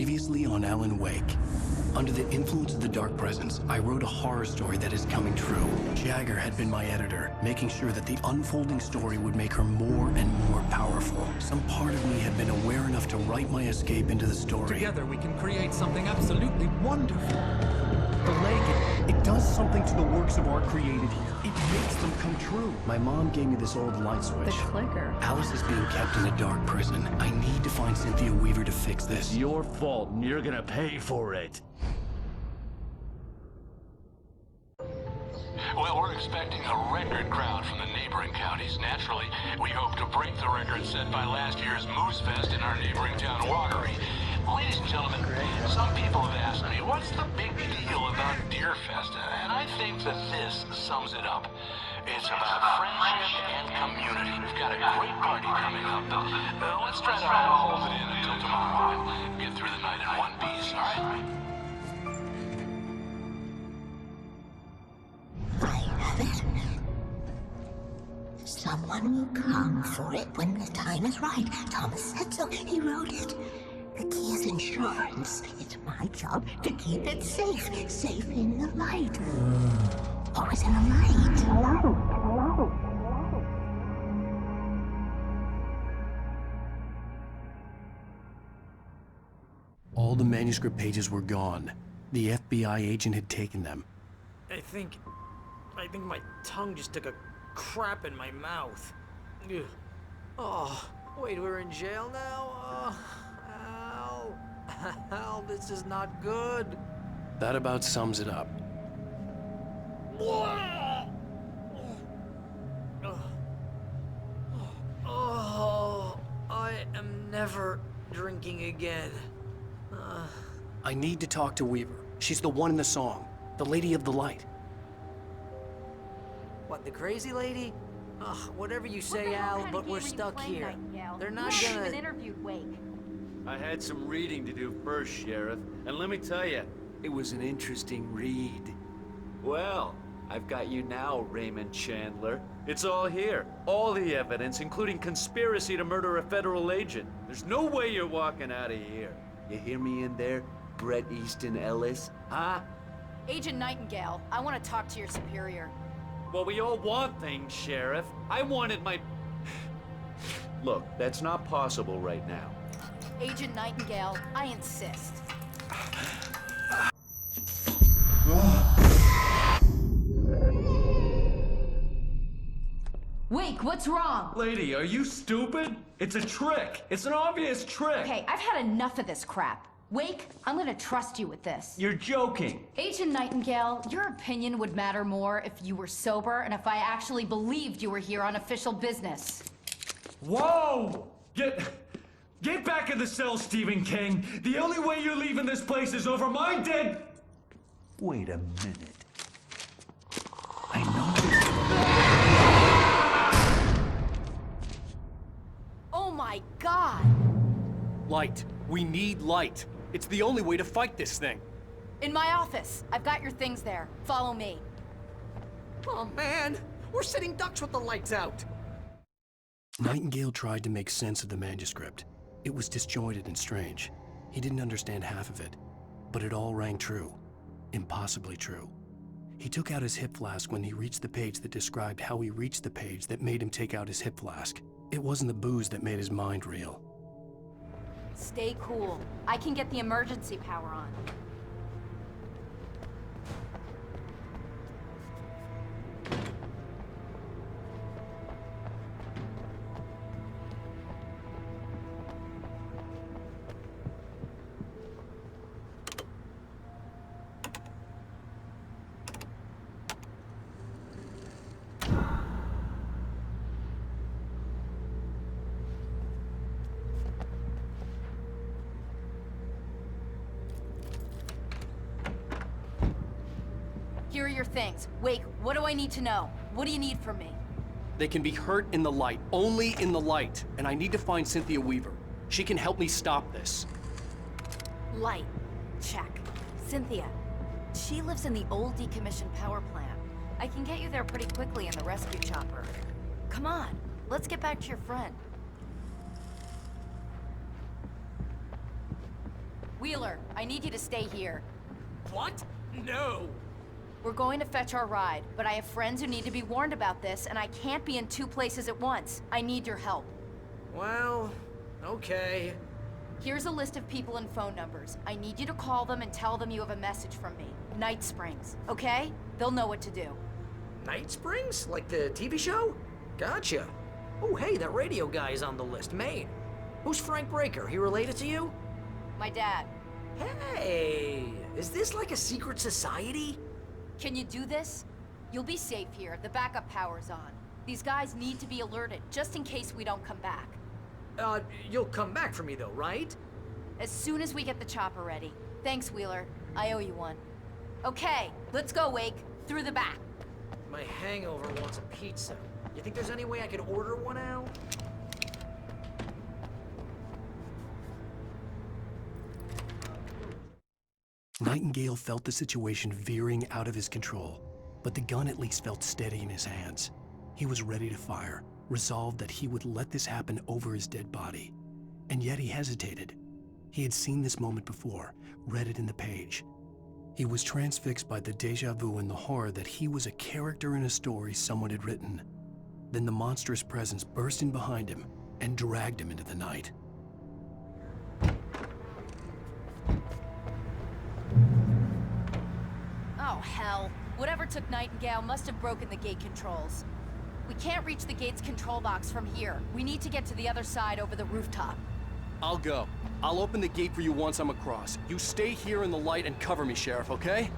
Previously on Alan Wake. Under the influence of the dark presence, I wrote a horror story that is coming true. Jagger had been my editor, making sure that the unfolding story would make her more and more powerful. Some part of me had been aware enough to write my escape into the story. Together we can create something absolutely wonderful. The lake, It does something to the works of art created here. It makes them come true. My mom gave me this old light switch. The clicker. Alice is being kept in a dark prison. I need to find Cynthia Weaver to fix this. It's your fault, and you're gonna pay for it. Well, we're expecting a record crowd from the neighboring counties. Naturally, we hope to break the record set by last year's Moose Fest in our neighboring town, Watery. Ladies and gentlemen, some people have asked me, what's the big deal about Deer Fest? And I think that this sums it up. It's about friendship and community. We've got a great party coming up, but let's try to hold it in until tomorrow and get through the night in one piece, all right? I have it. Someone will come for it when the time is right. Thomas said so. He wrote it. The key is insurance. It's my job to keep it safe. Safe in the light. Always in the light. Hello. All the manuscript pages were gone. The FBI agent had taken them. I think my tongue just took a crap in my mouth. Ugh. Oh, wait, we're in jail now? Oh, Al. Al, this is not good. That about sums it up. Oh, I am never drinking again. I need to talk to Weaver. She's the one in the song. The Lady of the Light. What, the crazy lady? Ugh, whatever you say, Al, but we're stuck here. They're not gonna... interviewed Wake. I had some reading to do first, Sheriff, and let me tell you, it was an interesting read. Well, I've got you now, Raymond Chandler. It's all here. All the evidence, including conspiracy to murder a federal agent. There's no way you're walking out of here. You hear me in there, Bret Easton Ellis? Huh? Agent Nightingale, I want to talk to your superior. Well, we all want things, Sheriff. I wanted my... Look, that's not possible right now. Agent Nightingale, I insist. Wake, what's wrong? Lady, are you stupid? It's a trick. It's an obvious trick. Okay, I've had enough of this crap. Wake, I'm gonna trust you with this. You're joking. Agent Nightingale, your opinion would matter more if you were sober and if I actually believed you were here on official business. Whoa! Get back in the cell, Stephen King. The only way you're leaving this place is over my dead... Wait a minute. I know... Oh my God! Light. We need light. It's the only way to fight this thing. In my office. I've got your things there. Follow me. Oh, man! We're sitting ducks with the lights out! Nightingale tried to make sense of the manuscript. It was disjointed and strange. He didn't understand half of it, but it all rang true. Impossibly true. He took out his hip flask when he reached the page that described how he reached the page that made him take out his hip flask. It wasn't the booze that made his mind reel. Stay cool. I can get the emergency power on. Here are your things. Wake, what do I need to know? What do you need from me? They can be hurt in the light, only in the light. And I need to find Cynthia Weaver. She can help me stop this. Light. Check. Cynthia. She lives in the old decommissioned power plant. I can get you there pretty quickly in the rescue chopper. Come on, let's get back to your friend. Wheeler, I need you to stay here. What? No! We're going to fetch our ride, but I have friends who need to be warned about this, and I can't be in 2 places at once. I need your help. Well, okay. Here's a list of people and phone numbers. I need you to call them and tell them you have a message from me. Night Springs, okay? They'll know what to do. Night Springs? Like the TV show? Gotcha. Oh, hey, that radio guy is on the list, Maine. Who's Frank Breaker? He related to you? My dad. Hey, is this like a secret society? Can you do this? You'll be safe here. The backup power's on. These guys need to be alerted, just in case we don't come back. You'll come back for me though, right? As soon as we get the chopper ready. Thanks, Wheeler. I owe you one. Okay, let's go, Wake. Through the back. My hangover wants a pizza. You think there's any way I could order one out? Nightingale felt the situation veering out of his control, but the gun at least felt steady in his hands. He was ready to fire, resolved that he would let this happen over his dead body. And yet he hesitated. He had seen this moment before, read it in the page. He was transfixed by the déjà vu and the horror that he was a character in a story someone had written. Then the monstrous presence burst in behind him and dragged him into the night. Oh, hell. Whatever took Nightingale must have broken the gate controls. We can't reach the gate's control box from here. We need to get to the other side over the rooftop. I'll go. I'll open the gate for you once I'm across. You stay here in the light and cover me, Sheriff, okay?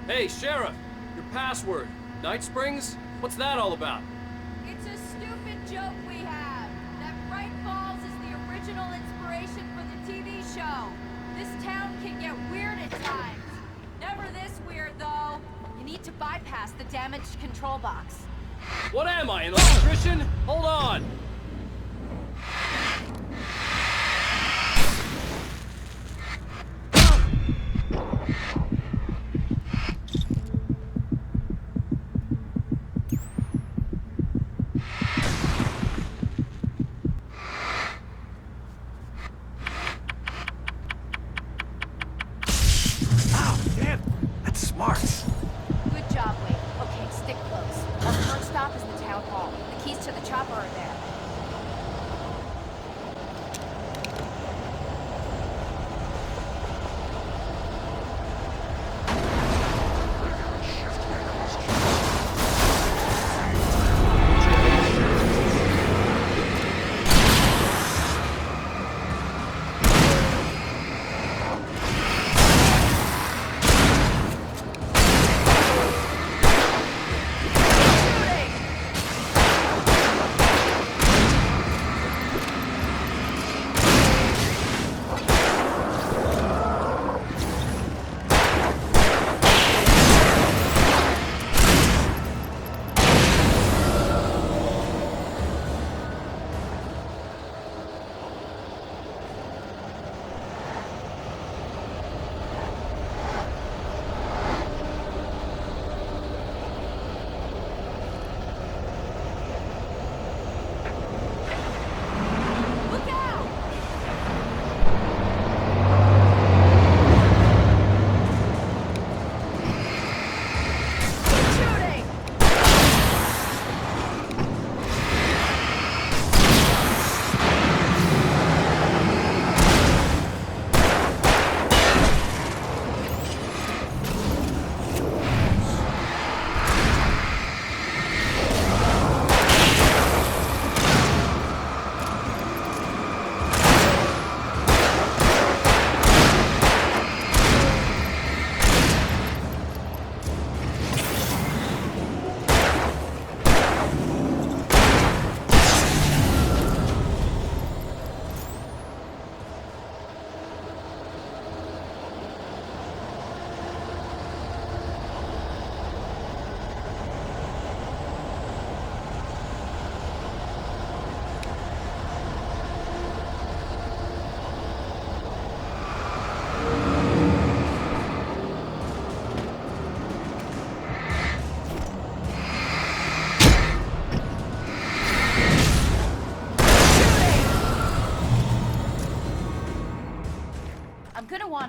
Hey, Sheriff! Your password. Night Springs? What's that all about? It's a stupid joke we have. That Bright Falls is the original inspiration for the TV show. This town can get weird at times. Never this weird, though. You need to bypass the damaged control box. What am I, an electrician? Hold on! Good job, Wade. Okay, stick close. Our first stop is the town hall. The keys to the chopper are there.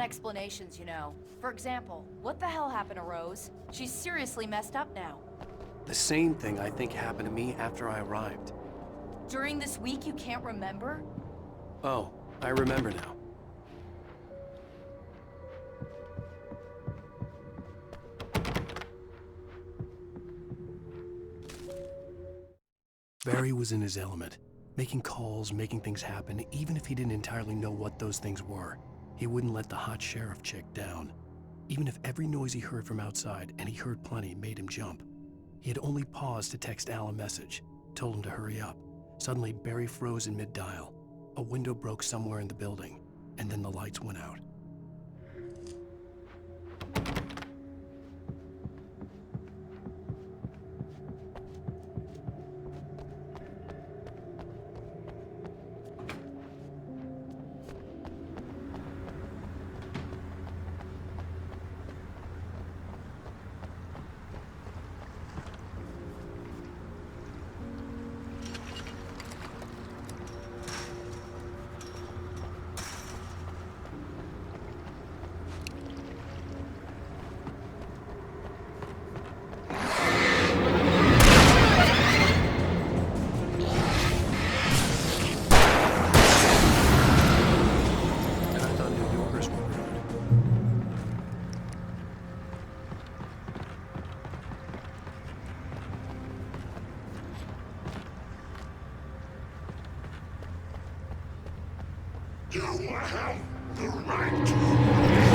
explanations, you know. For example, what the hell happened to Rose? She's seriously messed up now. The same thing I think happened to me after I arrived. During this week, you can't remember? Oh, I remember now. Barry was in his element, making calls, making things happen, even if he didn't entirely know what those things were. He wouldn't let the hot sheriff chick down. Even if every noise he heard from outside, and he heard plenty, made him jump. He had only paused to text Al a message, told him to hurry up. Suddenly, Barry froze in mid-dial. A window broke somewhere in the building, and then the lights went out. You have the right.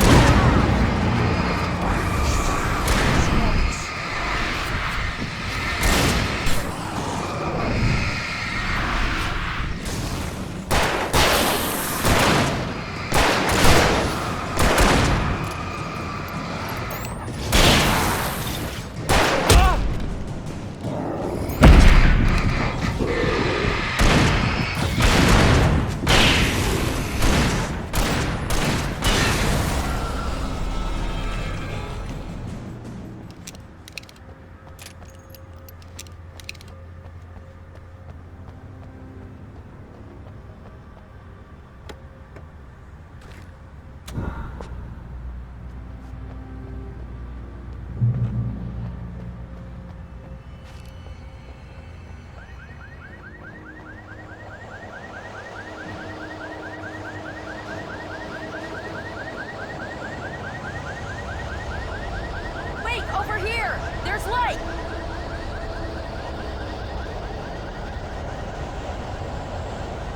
Wait, over here! There's light!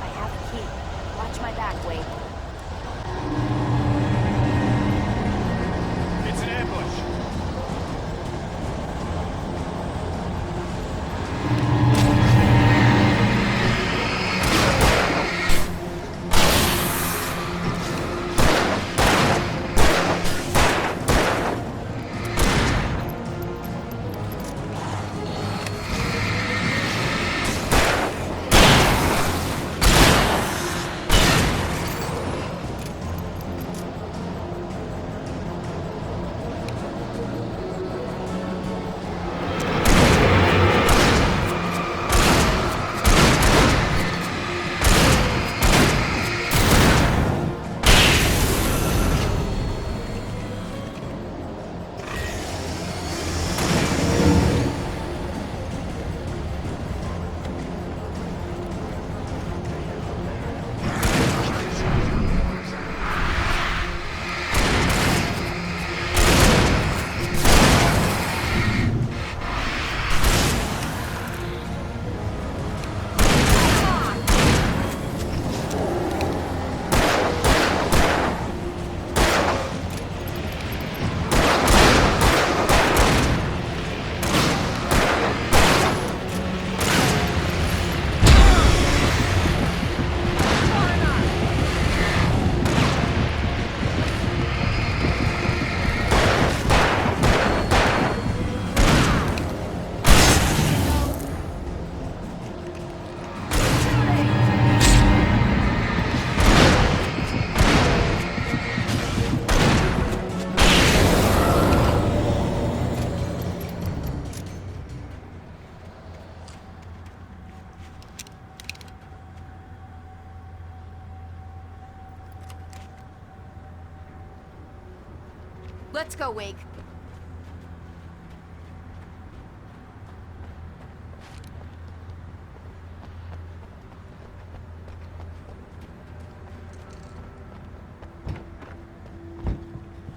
I have a key. Watch my back, Wade. It's an ambush. Let's go, Wake.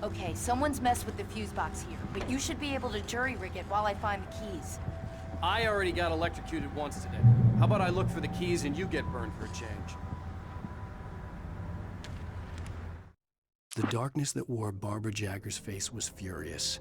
Okay, someone's messed with the fuse box here, but you should be able to jury-rig it while I find the keys. I already got electrocuted once today. How about I look for the keys and you get burned for a change? The darkness that wore Barbara Jagger's face was furious.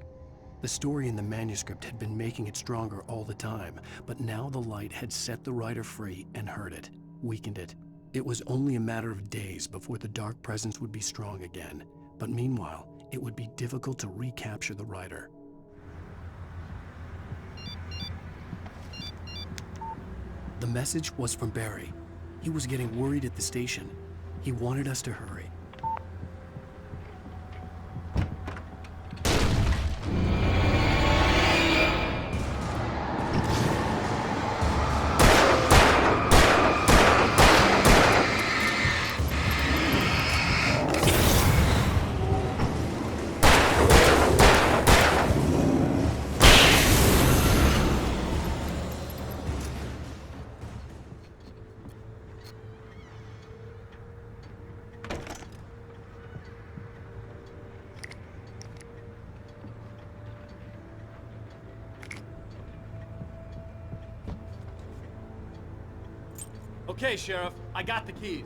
The story in the manuscript had been making it stronger all the time, but now the light had set the writer free and hurt it, weakened it. It was only a matter of days before the dark presence would be strong again, but meanwhile, it would be difficult to recapture the writer. The message was from Barry. He was getting worried at the station. He wanted us to hurry. Okay, Sheriff, I got the keys.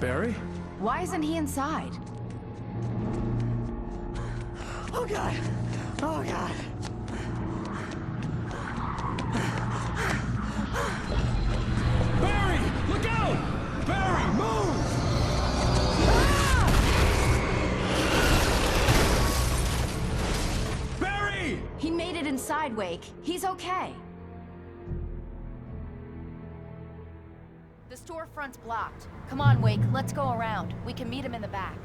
Barry? Why isn't he inside? Oh God! Oh God! Barry! Look out! Barry, move! Barry! He made it inside, Wake. He's okay. The storefront's blocked. Come on, Wake. Let's go around. We can meet him in the back.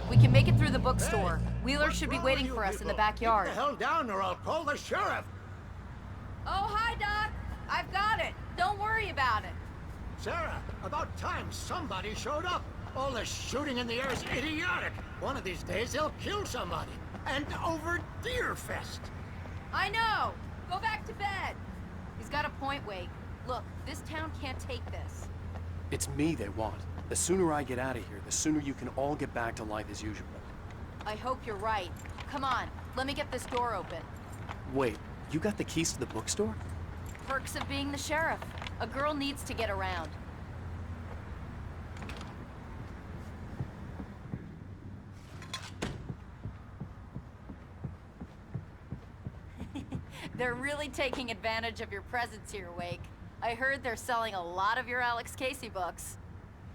We can make it through the bookstore. Wheeler should be waiting for us in the backyard. Get the hell down or I'll call the sheriff. Oh, hi, Doc. I've got it. Don't worry about it. Sarah, about time somebody showed up. All this shooting in the air is idiotic. One of these days they'll kill somebody. And over Deerfest. I know. Go back to bed. He's got a point, Wake. Look, this town can't take this. It's me they want. The sooner I get out of here, the sooner you can all get back to life as usual. I hope you're right. Come on, let me get this door open. Wait, you got the keys to the bookstore? Perks of being the sheriff. A girl needs to get around. They're really taking advantage of your presence here, Wake. I heard they're selling a lot of your Alex Casey books.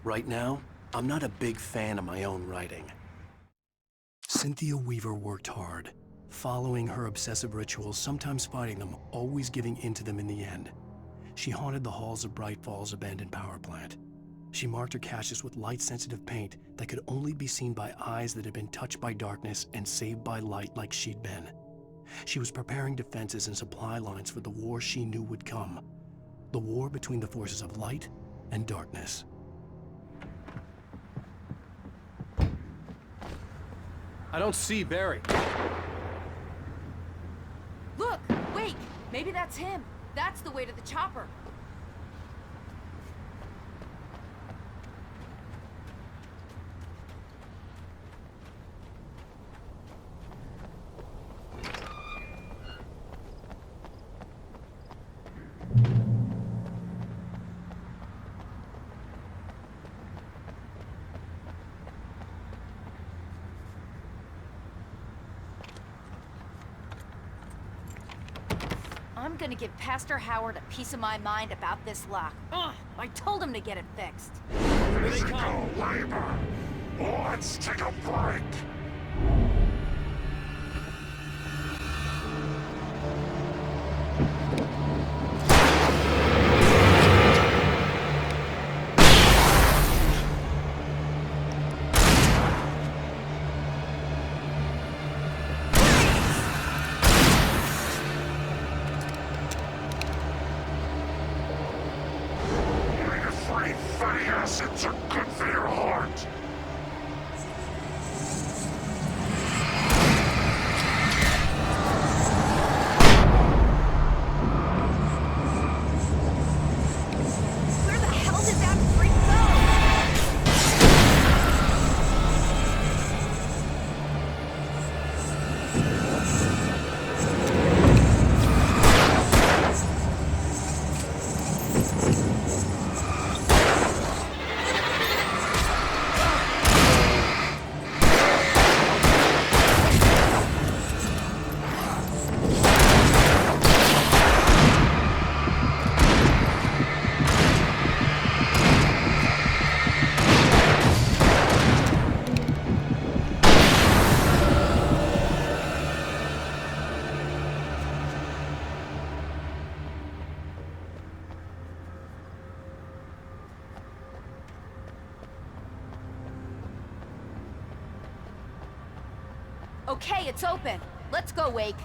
Right now, I'm not a big fan of my own writing. Cynthia Weaver worked hard, following her obsessive rituals, sometimes fighting them, always giving in to them in the end. She haunted the halls of Bright Falls' abandoned power plant. She marked her caches with light-sensitive paint that could only be seen by eyes that had been touched by darkness and saved by light like she'd been. She was preparing defenses and supply lines for the war she knew would come. The war between the forces of light and darkness. I don't see Barry. Look, Wake! Maybe that's him. That's the way to the chopper. I'm gonna give Pastor Howard a piece of my mind about this lock. Ugh, I told him to get it fixed. Physical labor. Let's take a break. Fatty acids are good for your heart. Where the hell did that freak go? Okay, it's open. Let's go, Wake.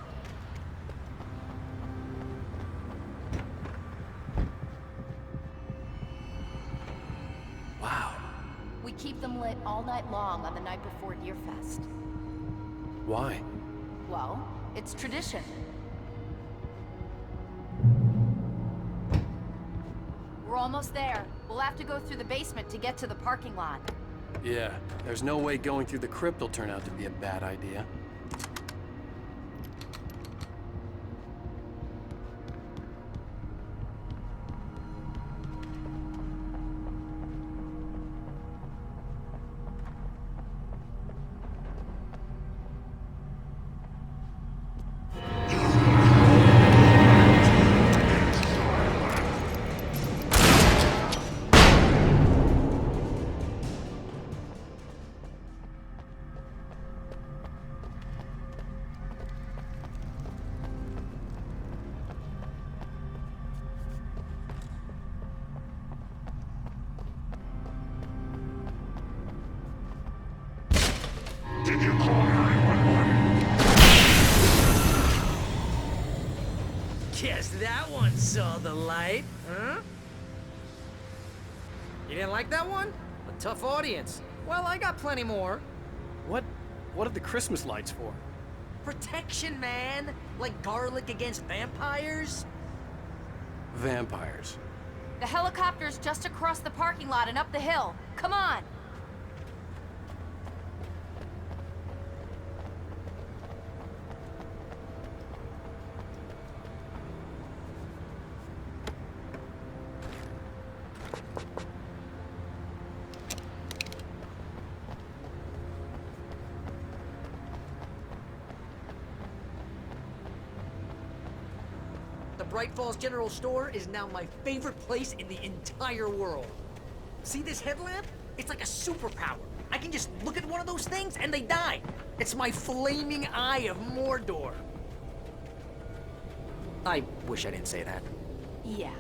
Wow. We keep them lit all night long on the night before Deerfest. Why? Well, it's tradition. We're almost there. We'll have to go through the basement to get to the parking lot. Yeah, there's no way going through the crypt will turn out to be a bad idea. Did you call 911? Guess that one saw the light, huh? You didn't like that one? A tough audience. Well, I got plenty more. What are the Christmas lights for? Protection, man! Like garlic against vampires? Vampires. The helicopter's just across the parking lot and up the hill. Come on! The Bright Falls General Store is now my favorite place in the entire world. See this headlamp? It's like a superpower. I can just look at one of those things and they die. It's my flaming eye of Mordor. I wish I didn't say that. Yeah.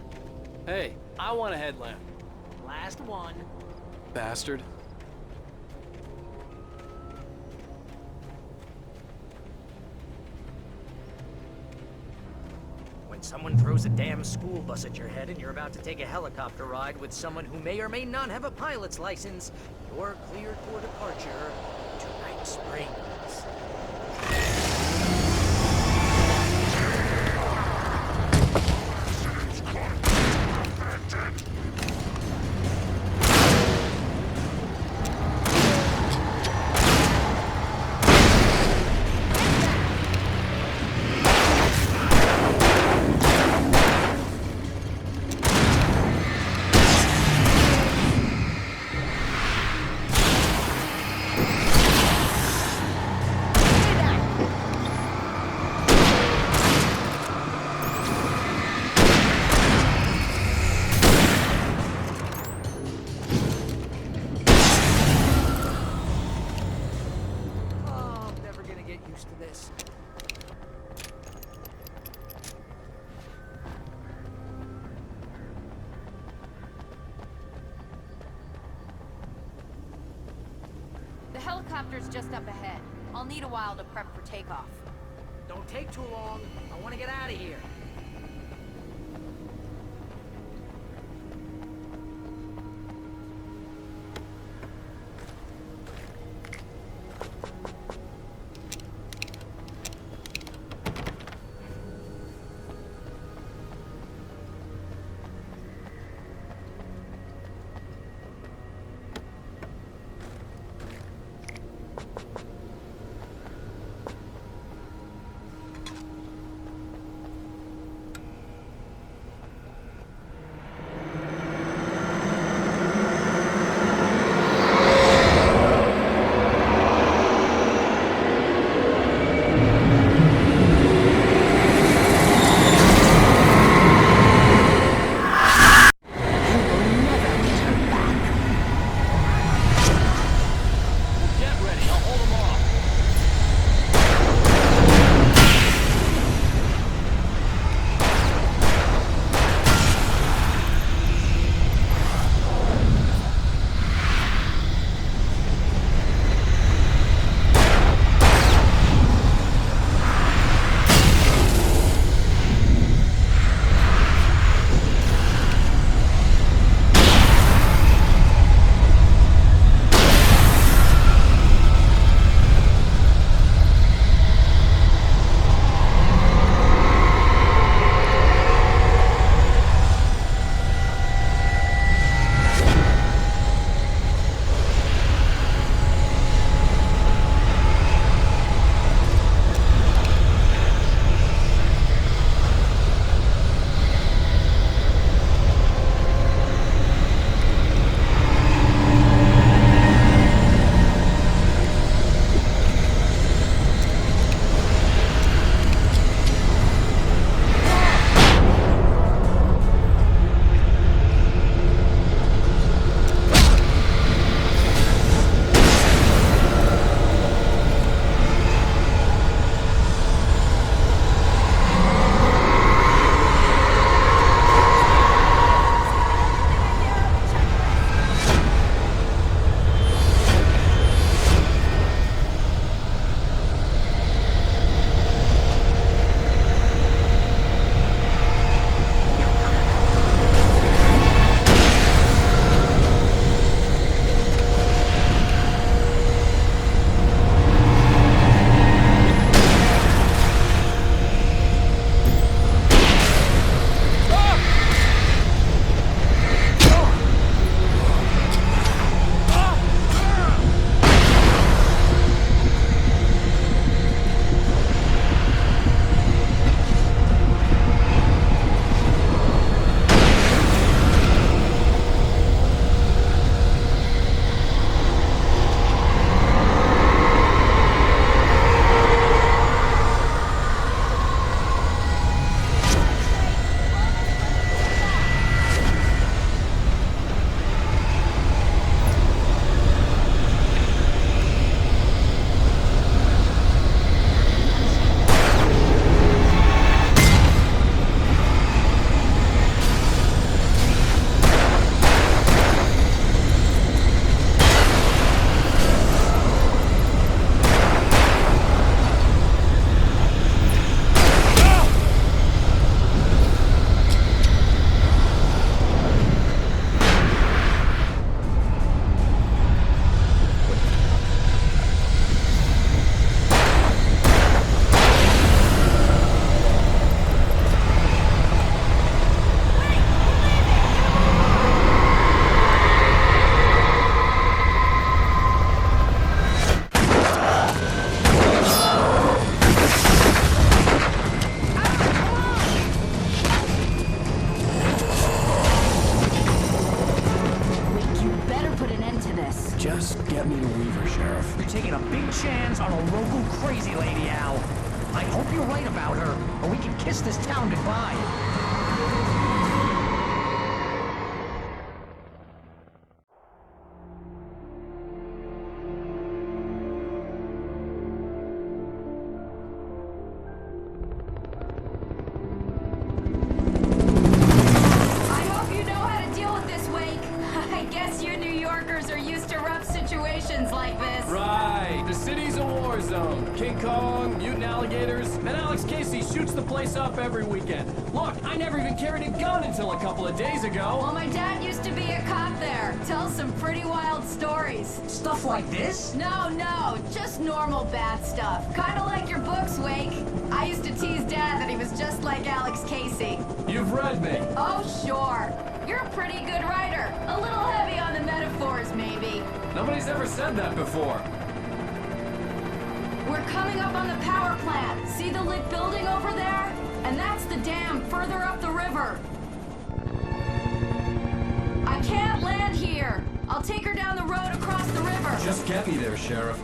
Hey, I want a headlamp. Last one. Bastard. When someone throws a damn school bus at your head and you're about to take a helicopter ride with someone who may or may not have a pilot's license, you're cleared for departure to Night Springs. helicopter's just up ahead. I'll need a while to prep for takeoff. Don't take too long. I want to get out of here. taking a big chance on a local crazy lady, Al. I hope you're right about her, or we can kiss this town goodbye. I hope you know how to deal with this, Wake. I guess you New Yorkers Troopers are used to rough situations like this. Right. The city's a war zone. King Kong, mutant alligators, and Alex Casey shoots the place up every weekend. Look, I never even carried a gun until a couple of days ago. Well, my dad used to be a cop there. Tells some pretty wild stories. Stuff like this? No, just normal bad stuff. Kinda like your books, Wake. I used to tease Dad that he was just like Alex Casey. You've read me. Oh, sure. You're a pretty good writer. A little heavy on the metaphors, maybe. Nobody's ever said that before. We're coming up on the power plant. See the lit building over there? And that's the dam further up the river. I can't land here. I'll take her down the road across the river. Just get me there, Sheriff.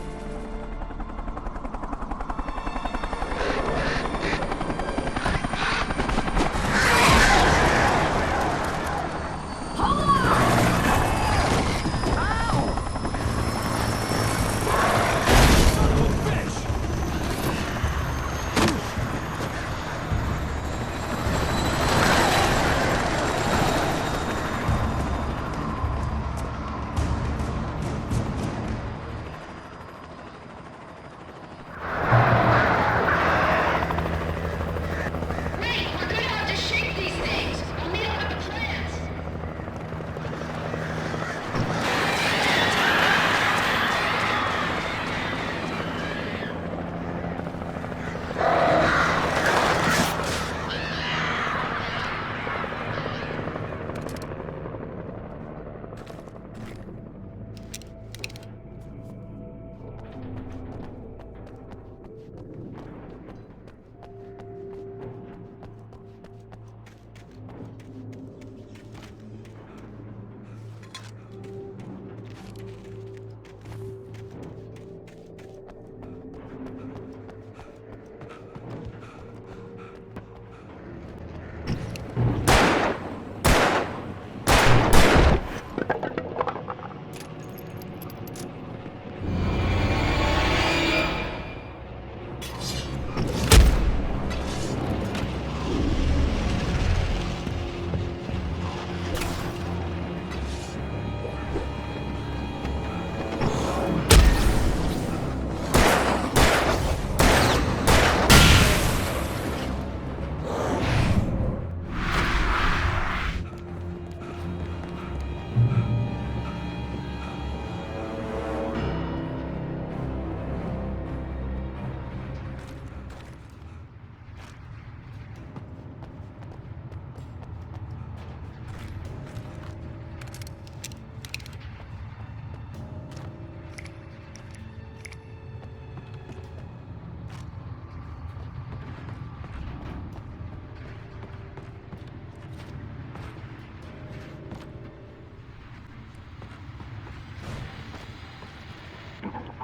Hold on! Ow! Son of a bitch! Wait, we're gonna have to shake these things. I'll meet up with the plants.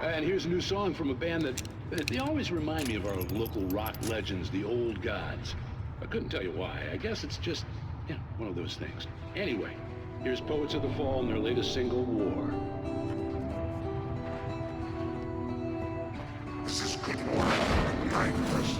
And here's a new song from a band that they always remind me of our local rock legends, the Old Gods. I couldn't tell you why. I guess it's just, one of those things. Anyway, here's Poets of the Fall and their latest single, War. This is good war. Behind us.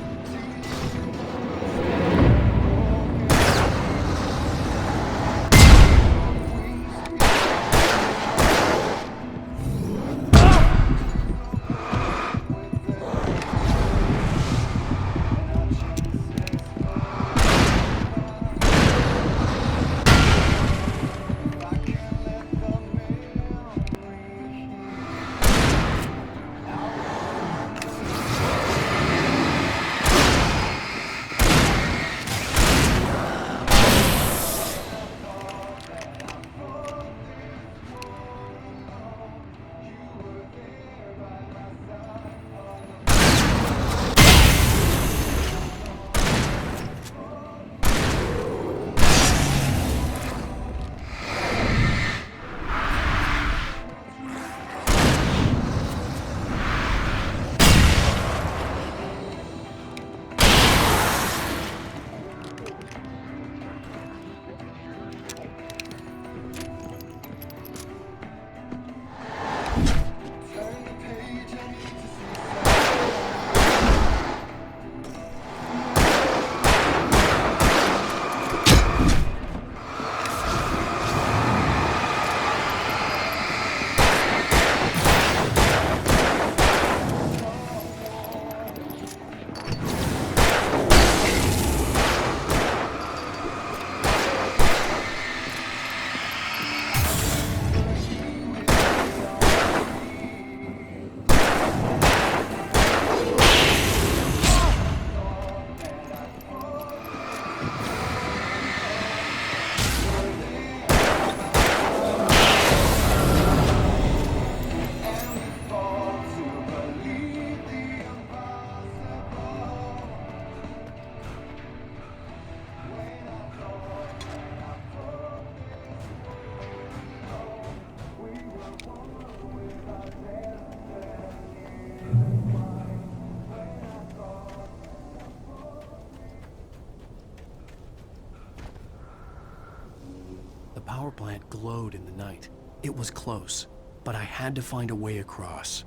glowed in the night. It was close, but I had to find a way across.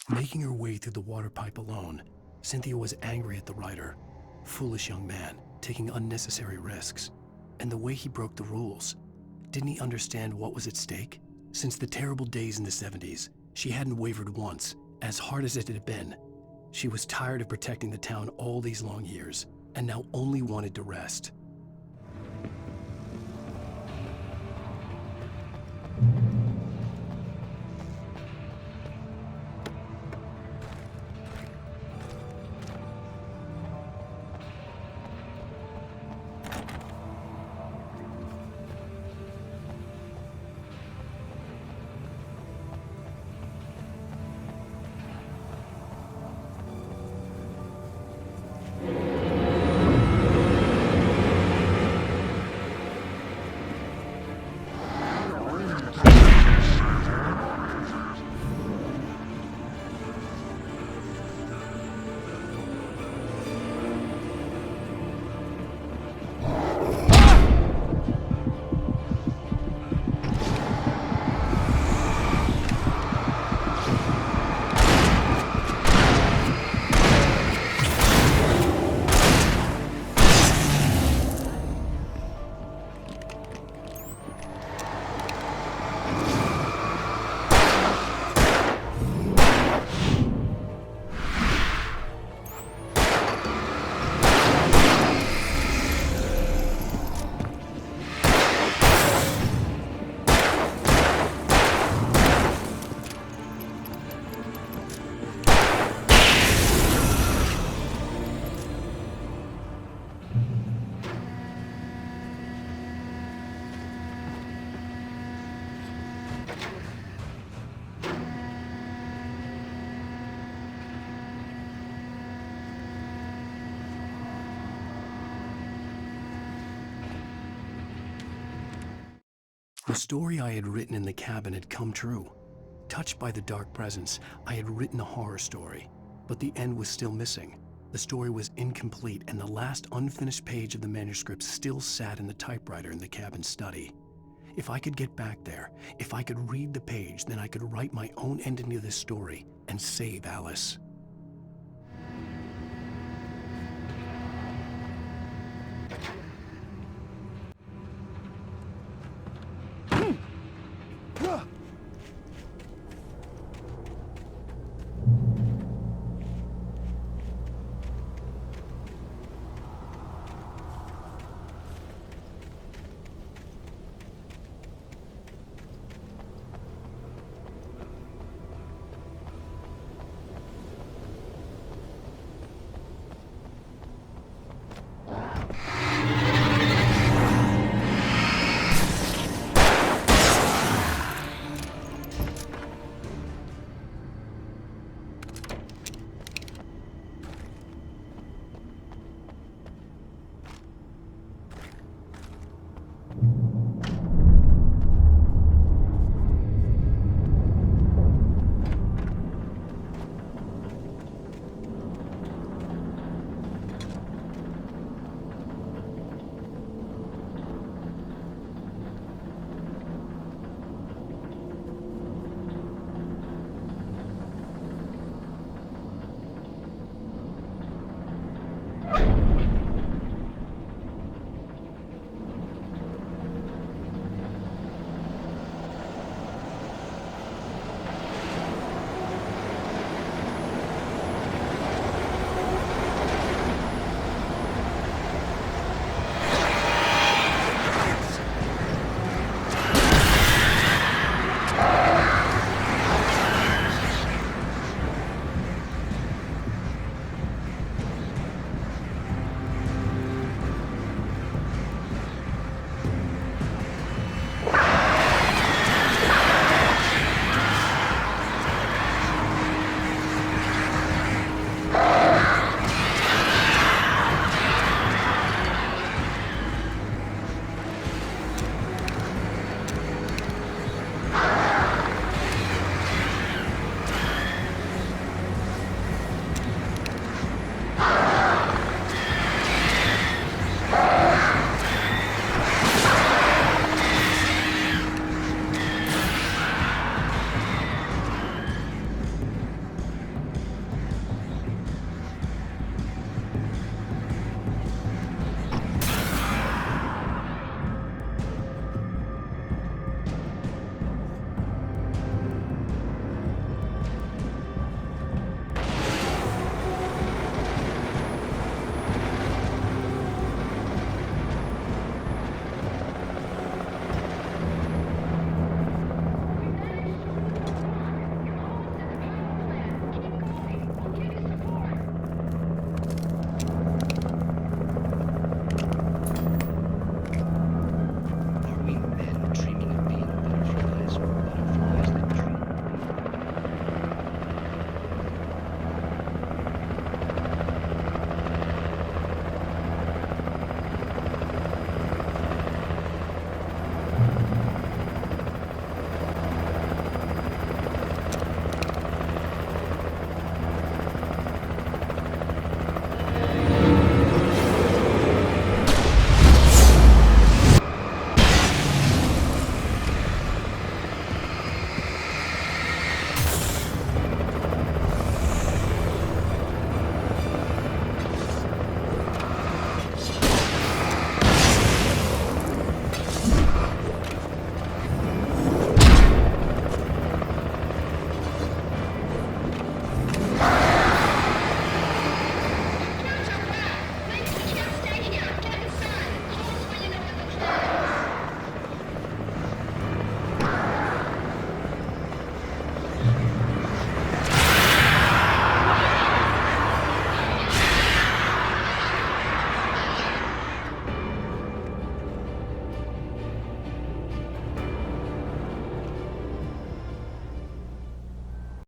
Making her way through the water pipe alone, Cynthia was angry at the writer. Foolish young man, taking unnecessary risks. And the way he broke the rules. Didn't he understand what was at stake? Since the terrible days in the 70s, she hadn't wavered once, as hard as it had been. She was tired of protecting the town all these long years, and now only wanted to rest. The story I had written in the cabin had come true. Touched by the dark presence, I had written a horror story, but the end was still missing. The story was incomplete, and the last unfinished page of the manuscript still sat in the typewriter in the cabin study. If I could get back there, if I could read the page, then I could write my own ending to this story and save Alice. Huh!